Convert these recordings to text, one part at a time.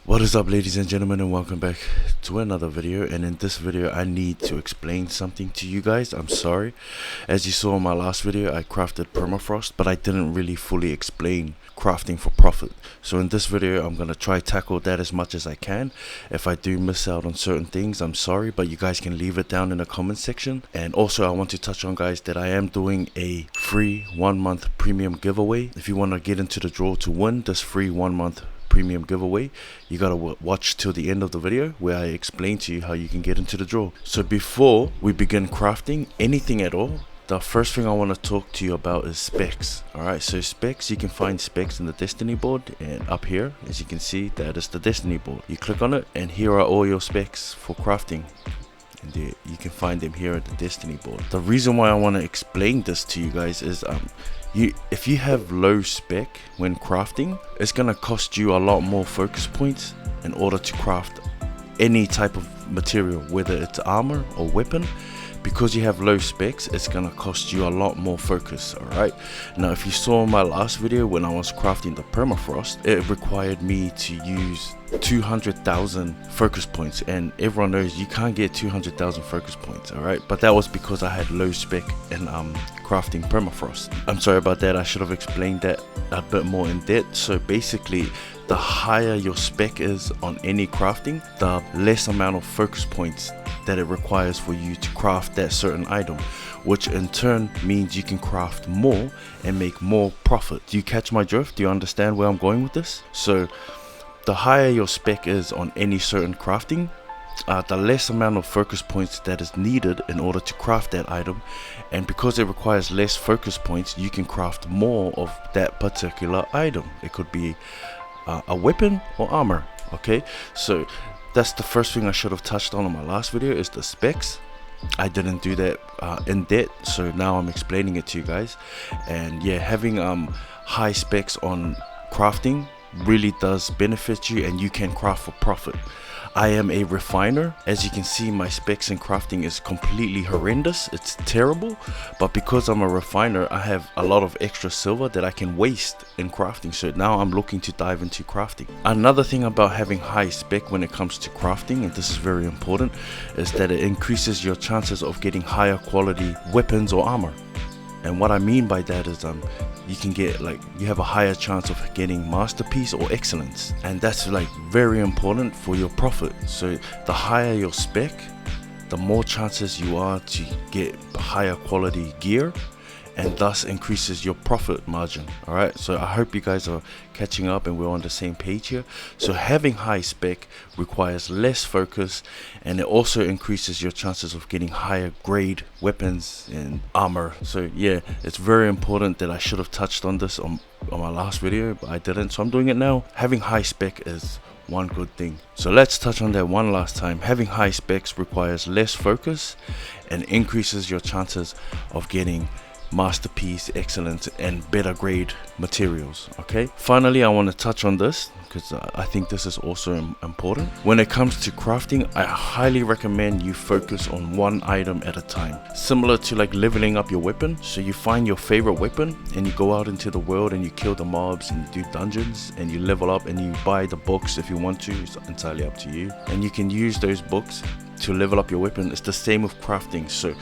What is up, ladies and gentlemen, and welcome back to another video. And in this video I need to explain something to you guys. I'm sorry. As you saw in my last video, I crafted permafrost, but I didn't really fully explain crafting for profit. So in this video I'm gonna try tackle that as much as I can. If I do miss out on certain things, I'm sorry, but you guys can leave it down in the comment section. And also I want to touch on, guys, that I am doing a free 1-month premium giveaway. If you want to get into the draw to win this free 1-month premium giveaway, you gotta watch till the end of the video where I explain to you how you can get into the draw. So before we begin crafting anything at all, the first thing I want to talk to you about is specs. Alright, so specs, you can find specs in the Destiny board, and up here, as you can see, that is the Destiny board. You click on it and here are all your specs for crafting. And you can find them here at the Destiny board. The reason why I want to explain this to you guys is if you have low spec when crafting, it's gonna cost you a lot more focus points in order to craft any type of material, whether it's armor or weapon. Because you have low specs, it's gonna cost you a lot more focus. Alright, now if you saw in my last video when I was crafting the permafrost, it required me to use 200,000 focus points, and everyone knows you can't get 200,000 focus points. Alright, but that was because I had low spec in crafting permafrost. I'm sorry about that. I should have explained that a bit more in depth. So basically, the higher your spec is on any crafting, the less amount of focus points that it requires for you to craft that certain item, which in turn means you can craft more and make more profit. Do you catch my drift? Do you understand where I'm going with this? So the higher your spec is on any certain crafting, the less amount of focus points that is needed in order to craft that item. And because it requires less focus points, you can craft more of that particular item. It could be a weapon or armor. Okay, so that's the first thing I should have touched on in my last video, is the specs. I didn't do that in depth, so now I'm explaining it to you guys. And yeah, having high specs on crafting really does benefit you, and you can craft for profit. I am a refiner. As you can see, my specs in crafting is completely horrendous. It's terrible, but because I'm a refiner, I have a lot of extra silver that I can waste in crafting. So now I'm looking to dive into crafting. Another thing about having high spec when it comes to crafting, and this is very important, is that it increases your chances of getting higher quality weapons or armor. And what I mean by that is you can get, you have a higher chance of getting masterpiece or excellence, and that's very important for your profit. So the higher your spec, the more chances you are to get higher quality gear, and thus increases your profit margin. Alright, so I hope you guys are catching up and we're on the same page here. So having high spec requires less focus, and it also increases your chances of getting higher grade weapons and armor. So yeah, it's very important. That I should have touched on this on my last video, but I didn't, so I'm doing it now. Having high spec is one good thing. So let's touch on that one last time. Having high specs requires less focus and increases your chances of getting masterpiece, excellence, and better grade materials. Okay, finally I want to touch on this because I think this is also important. When it comes to crafting, I highly recommend you focus on one item at a time, similar to leveling up your weapon. So you find your favorite weapon and you go out into the world and you kill the mobs and you do dungeons and you level up, and you buy the books if you want to. It's entirely up to you, and you can use those books to level up your weapon. It's the same with crafting. So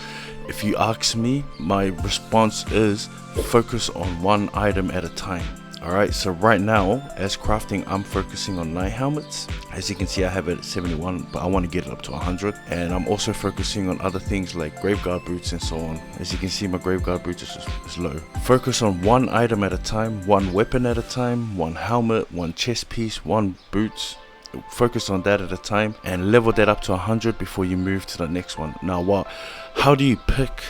if you ask me, my response is focus on one item at a time. Alright, so right now as crafting, I'm focusing on night helmets. As you can see, I have it at 71, but I want to get it up to 100. And I'm also focusing on other things like graveguard boots and so on. As you can see, my graveguard boots is low. Focus on one item at a time, one weapon at a time, one helmet, one chest piece, one boots. Focus on that at a time and level that up to 100 before you move to the next one. Now how do you pick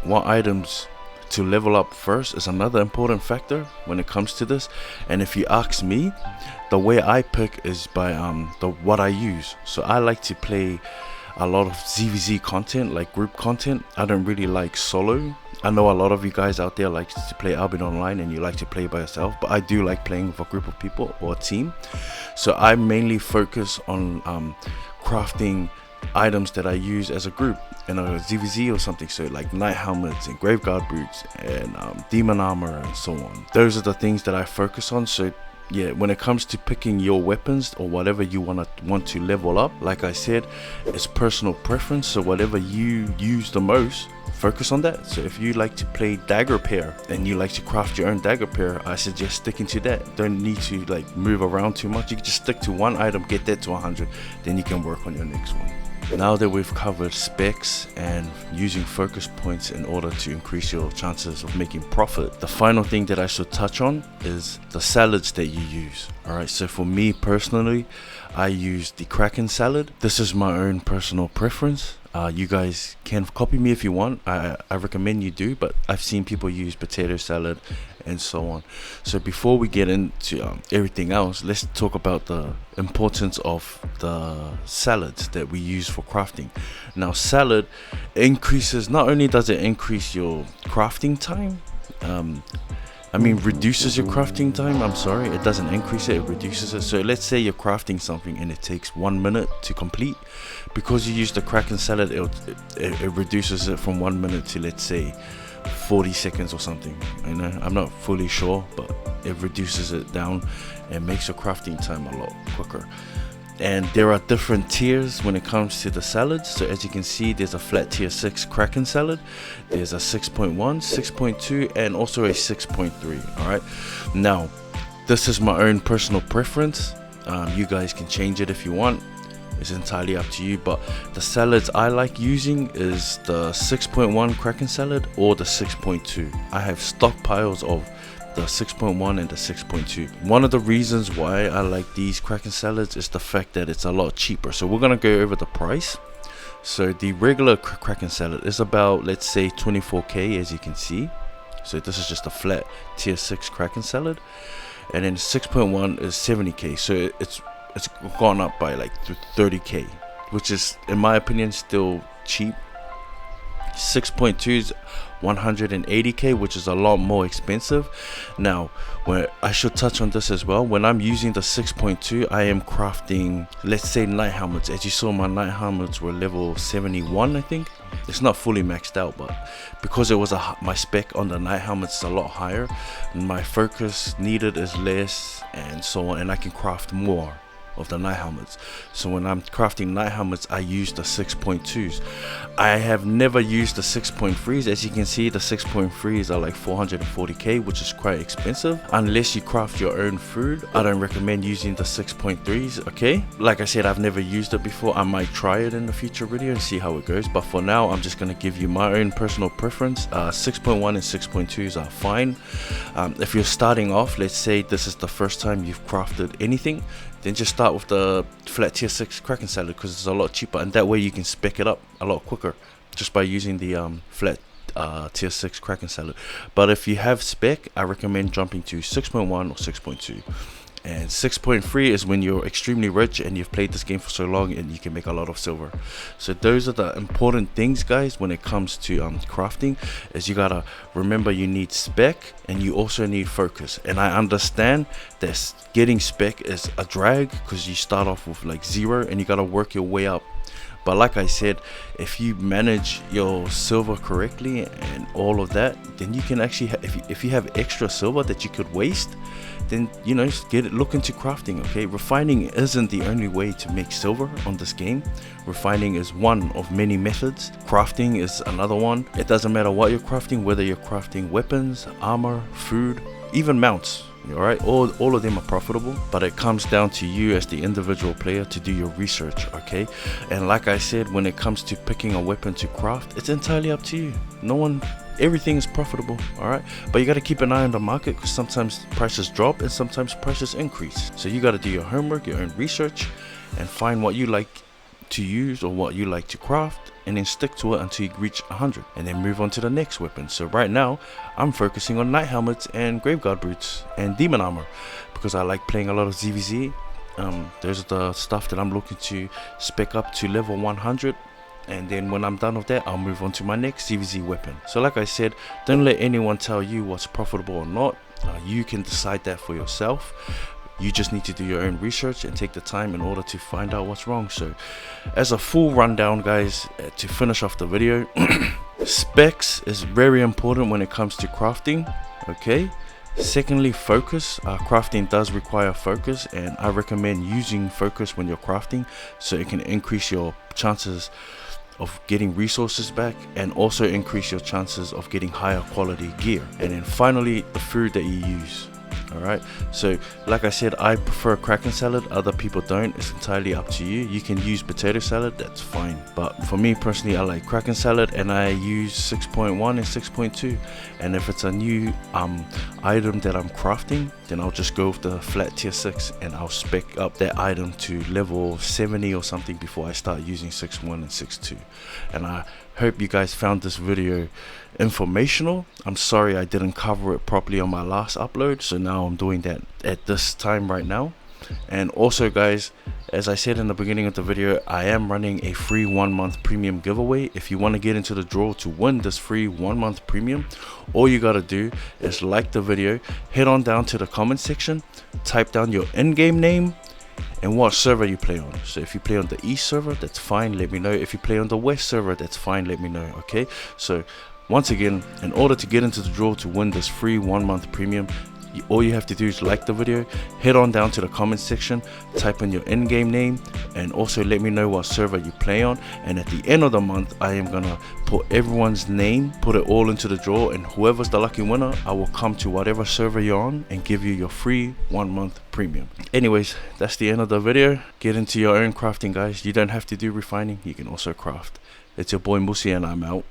what items to level up first is another important factor when it comes to this. And if you ask me, the way I pick is by what I use. So I like to play a lot of ZVZ content, like group content. I don't really like solo. I know a lot of you guys out there like to play Albion online and you like to play by yourself, but I do like playing with a group of people or a team. So I mainly focus on crafting items that I use as a group in a ZVZ or something. So like night helmets and graveguard boots and demon armor and so on. Those are the things that I focus on. So yeah, when it comes to picking your weapons or whatever you want to level up, like I said, it's personal preference. So whatever you use the most, focus on that. So if you like to play dagger pair and you like to craft your own dagger pair, I suggest sticking to that. Don't need to like move around too much. You can just stick to one item, get that to 100, then you can work on your next one. Now that we've covered specs and using focus points in order to increase your chances of making profit, the final thing that I should touch on is the salads that you use. Alright, so for me personally, I use the Kraken salad. This is my own personal preference. You guys can copy me if you want. I recommend you do, but I've seen people use potato salad and so on. So before we get into everything else, let's talk about the importance of the salads that we use for crafting. Now, salad increases, not only does it increase your crafting time, reduces your crafting time. I'm sorry, it doesn't increase it, it reduces it. So let's say you're crafting something and it takes 1 minute to complete. Because you use the Kraken salad, it reduces it from 1 minute to, let's say, 40 seconds or something. You know, I'm not fully sure, but it reduces it down and makes your crafting time a lot quicker. And there are different tiers when it comes to the salads. So as you can see, there's a flat tier 6 Kraken salad, there's a 6.1, 6.2, and also a 6.3. all right, now this is my own personal preference. You guys can change it if you want. It's entirely up to you, but the salads I like using is the 6.1 Kraken salad or the 6.2. I have stockpiles of the 6.1 and the 6.2. One of the reasons why I like these Kraken salads is the fact that it's a lot cheaper. So we're gonna go over the price. So the regular Kraken salad is about, let's say, 24k, as you can see. So this is just a flat tier 6 Kraken salad, and then 6.1 is 70k. So it's gone up by like 30k, which is, in my opinion, still cheap. 6.2 is 180k, which is a lot more expensive. Now, where I should touch on this as well, when I'm using the 6.2, I am crafting, let's say, night helmets. As you saw, my night helmets were level 71, I think. It's not fully maxed out, but because it was my spec on the night helmets is a lot higher, my focus needed is less, and so on, and I can craft more of the night helmets. So when I'm crafting night helmets, I use the 6.2s. I have never used the 6.3s. As you can see, the 6.3s are like 440k, which is quite expensive. Unless you craft your own food, I don't recommend using the 6.3s. okay, like I said, I've never used it before. I might try it in a future video and see how it goes, but for now I'm just going to give you my own personal preference. 6.1 and 6.2s are fine. If you're starting off, let's say this is the first time you've crafted anything, then just start with the flat tier 6 Kraken salad, because it's a lot cheaper, and that way you can spec it up a lot quicker just by using the flat tier 6 Kraken salad. But if you have spec, I recommend jumping to 6.1 or 6.2. And 6.3 is when you're extremely rich and you've played this game for so long and you can make a lot of silver. So those are the important things, guys, when it comes to crafting. Is you gotta remember you need spec and you also need focus. And I understand that getting spec is a drag because you start off with like 0 and you gotta work your way up. But like I said, if you manage your silver correctly and all of that, then you can actually if you have extra silver that you could waste, then, you know, look into crafting. okay, refining isn't the only way to make silver on this game. Refining is one of many methods. Crafting is another one. It doesn't matter what you're crafting, whether you're crafting weapons, armor, food, even mounts. Alright, all of them are profitable, but it comes down to you as the individual player to do your research. okay, and like I said, when it comes to picking a weapon to craft, it's entirely up to you. Everything is profitable. alright, but you got to keep an eye on the market, because sometimes prices drop and sometimes prices increase. So you got to do your homework, your own research, and find what you like to use or what you like to craft, and then stick to it until you reach 100, and then move on to the next weapon. So right now I'm focusing on night helmets and graveguard boots and demon armor, because I like playing a lot of ZVZ. Those are the stuff that I'm looking to spec up to level 100, and then when I'm done with that, I'll move on to my next ZVZ weapon. So like I said, don't let anyone tell you what's profitable or not. You can decide that for yourself. You just need to do your own research and take the time in order to find out what's wrong. So as a full rundown, guys, to finish off the video, specs is very important when it comes to crafting. okay, Secondly, focus. Crafting does require focus, and I recommend using focus when you're crafting, so it can increase your chances of getting resources back, and also increase your chances of getting higher quality gear. And then finally, the food that you use. Alright, so like I said, I prefer Kraken salad, other people don't. It's entirely up to you. You can use potato salad, that's fine, but for me personally, I like Kraken salad, and I use 6.1 and 6.2. and if it's a new item that I'm crafting, then I'll just go with the flat tier 6, and I'll spec up that item to level 70 or something before I start using 6.1 and 6.2. And I hope you guys found this video informational. I'm sorry I didn't cover it properly on my last upload, so now I'm doing that at this time right now. And also guys, as I said in the beginning of the video, I am running a free 1-month premium giveaway. If you want to get into the draw to win this free 1-month premium, all you gotta do is like the video, head on down to the comment section, type down your in-game name and what server you play on. So if you play on the East server, that's fine, let me know. If you play on the West server, that's fine, let me know. Okay, so once again, in order to get into the draw to win this free 1-month premium, all you have to do is like the video, head on down to the comment section, type in your in-game name, and also let me know what server you play on. And at the end of the month, I am gonna put everyone's name, put it all into the draw, and whoever's the lucky winner, I will come to whatever server you're on and give you your free 1-month premium. Anyways, that's the end of the video. Get into your own crafting, guys. You don't have to do refining, you can also craft. It's your boy Musi, and I'm out.